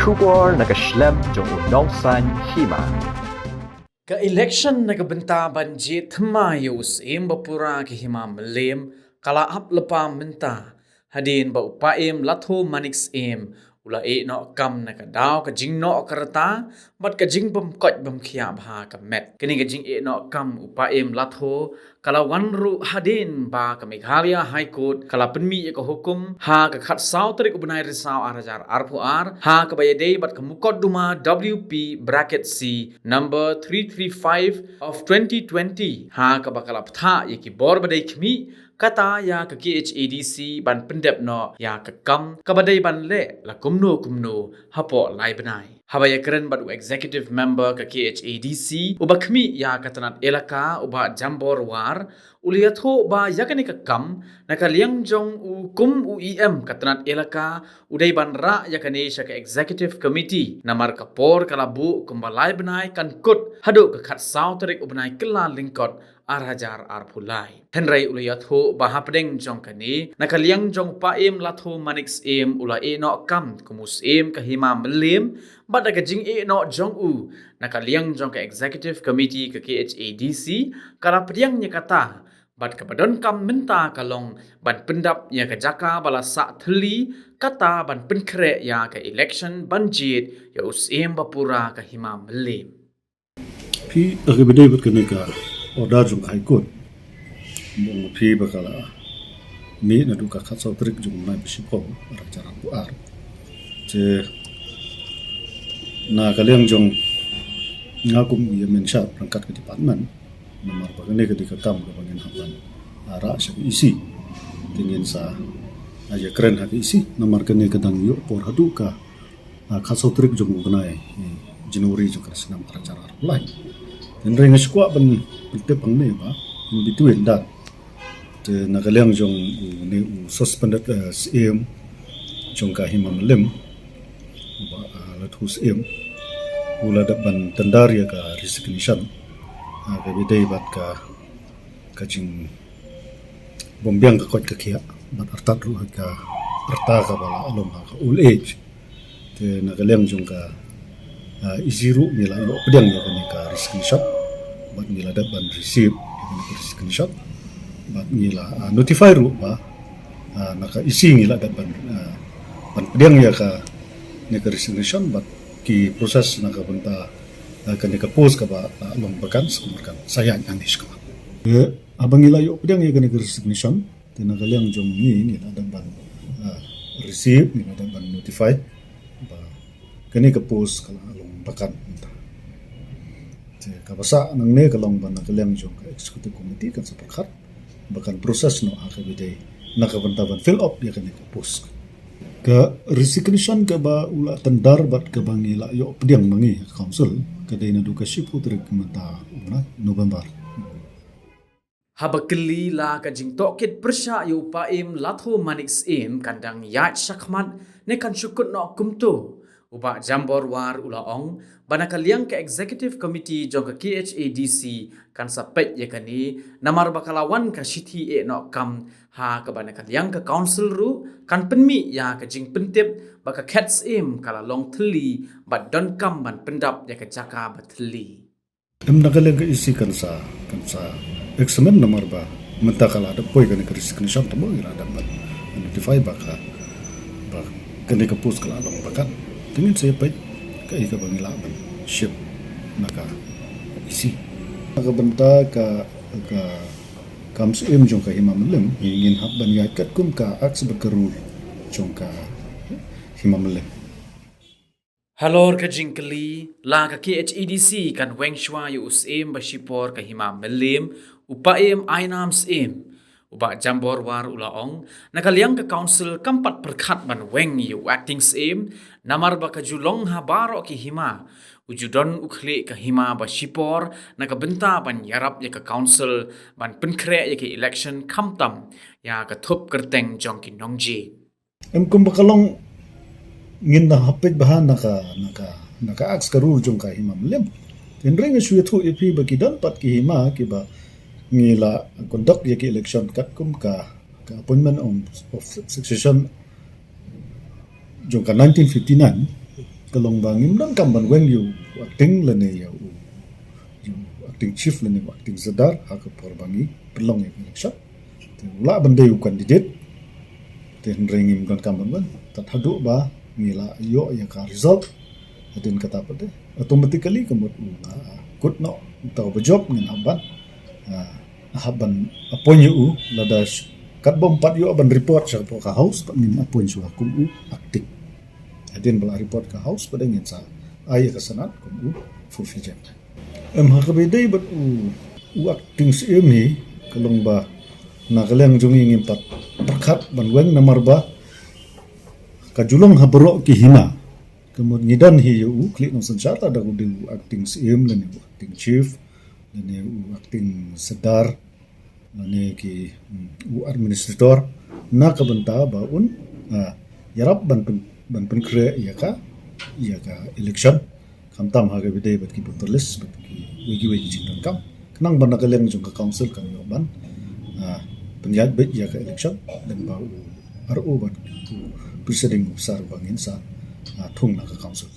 Bersyukur nag-shlem jong unongsan hima. Ka-election nagbenta banjit mayus bapura hima melem kala ap lepa menta hadin ba upaim latho manix ula no kam nakadaw ka jing no karata bat ka jing bam kot bam khia bha ka met kini ka jing no kam upaim latho kala wanru hadin ba ka Meghalaya High Court kala penmi ka hukum ha ka khat saw trik ubnai risau arajar arpu ar ha ka bayade bat ka mukot duma WP bracket C number 335 of 2020 ha ka bakala ptha yaki bor badai khmi kata ya ka KHADC ban pendep no ya ka kam ka badai ban le la kumno hapo lai banai habaya keren badu executive member ka KHADC uba khmi ya katanat elaka uba jambor war uliatho ba yakani ka kam nakaliang jong u kum u katanat elaka udai ban ra yakani sha ka executive committee namar ka por kalabu kumbalai banai kan kut hadu ka khat saw tarik ubnai kala lingkot arhajar arpulai henrai uliatho ba hapdeng jong kani nakaliang jong paim latho manix ula no kam kumus ka hima melim bada ka jing no jong u nakaliang jong ka executive committee ka KHADC kala pediang nya kata bat ka badon kam menta kalong ban pendap ya ka jaka bala sa thli kata ban penkre ya ka election banjit ya bapura ka hima melim Pi agibede bat ka order jong High Court mong pi bakala mi na duka khatsaw trik jong na bisipo aracara puar je na kaliang jong ngakum ya mensha perangkat ke department nomor bagane ke dikakam ke bagian hapan ara sa isi tingin sa aja keren hak isi nomor kene kadang yo por haduka khatsaw trik jong bunai Januari jong kersenam aracara lain dan ring squad ban tepang ne ba in between that the nakaliang jong ne suspended CM jong ka himam lem ba lathus ula da ban tandaria ka resignation ka bidai bat ka jing bombyang ka kot ka khia bat artat ru ka arta ka bala alom ka old age te nakaliang jong ka isiru nila yo pedang ya ka resignation bat nila da ban receive screenshot bat nila notify ru ba naka isi nila da ban pedang ya ka ni ka resignation bat ki proses naka banta ka ni ka post ka ba long bakan skumkan saya anis ka abang nila yo pedang ya ka ni ka resignation tinaka liang jong ni nila da ban receive nila da ban notify ba kani ka post ka long bakan kabasa nang ne kalong ban nakaliang jong ka executive committee kan sa pakhat bakan proses no akabide nakabantaban fill up ya kan post ka resignation ka ba ula tandar bat ka bangila yo pediang mangi council kadai na duka shipu trek mata November habakli la ka jing tokit persya yu paim latho manix kandang yat shakmat ne kan syukut no kumto uba jambor war ulaong banakaliang ka executive committee jong ka KHADC kan sapet yakani namar bakalawan ka shithi no kam ha ka banakaliang ka council ru kan penmi ya ka jing pentip baka cats kala long thli bat don kam ban pendap ya ka jaka bathli nakalang ka isi kan sa examen namar ba mentakala ada poi kan ka resignation tamo ira dapat notify baka ba kan ka post kala long bakat tingin saya pay ka ika bangilaban ship naka isi nakabanta ka comes jong ka himamlem ingin habban ya kat kum ka aks bakarul jong ka himamlem halor ka jingkali la ka KHADC kan wengshwa yu basipor ka himamlem upaim ainams uba jambor war ulaong nakaliang ka council kampat perkhat ban weng yu acting namar ba ka julong ha baro ki hima ujudon ukhle ka hima ba shipor nakabenta ban yarap ya ka council ban penkre ya ki election kamtam ya ka thup kerteng jong ki nongji kum bakalong ngin na hapit bahan naka aks karur jong ka hima lem tenreng su yathu ipi ba kidan pat ki hima ki ba ngila conduct ya ki election kat kum ka appointment of succession jong ka 1959 kalong bangim dan kam ban wen yu acting lene ya yu acting chief lene acting sadar ha ka por bangi pelong ya election la bande yu candidate ten ringim kan kam ban tat hadu ba ngila yo ya ka result adin kata pade automatically kamut kut no tau bejob ngan haban appoint yu lada kat bom pat yu ban report sa ka house pat min appoint su kum aktif adin bala report ka house pada ngin sa ay ka sanat kum fulfill jam ha ka bedai bat acting sim ni kalong ba na kaleng jung ngin pat perkhat ban weng namar ba kajulong habro ki hina kemudian ngidan hi yu klik no sanchar ada uding acting sim dan acting chief dan acting sedar dan ki administrator na kabenta ba yarap ban pen kre ya ka election kamtam ha ga bidai bat ki putulis bat ki wigi jingdan kam kenang ban nakaleng jung ka council kan yo ban penjat bet ya ka election dan ba RO ban presiding besar bangin sa thung na ka council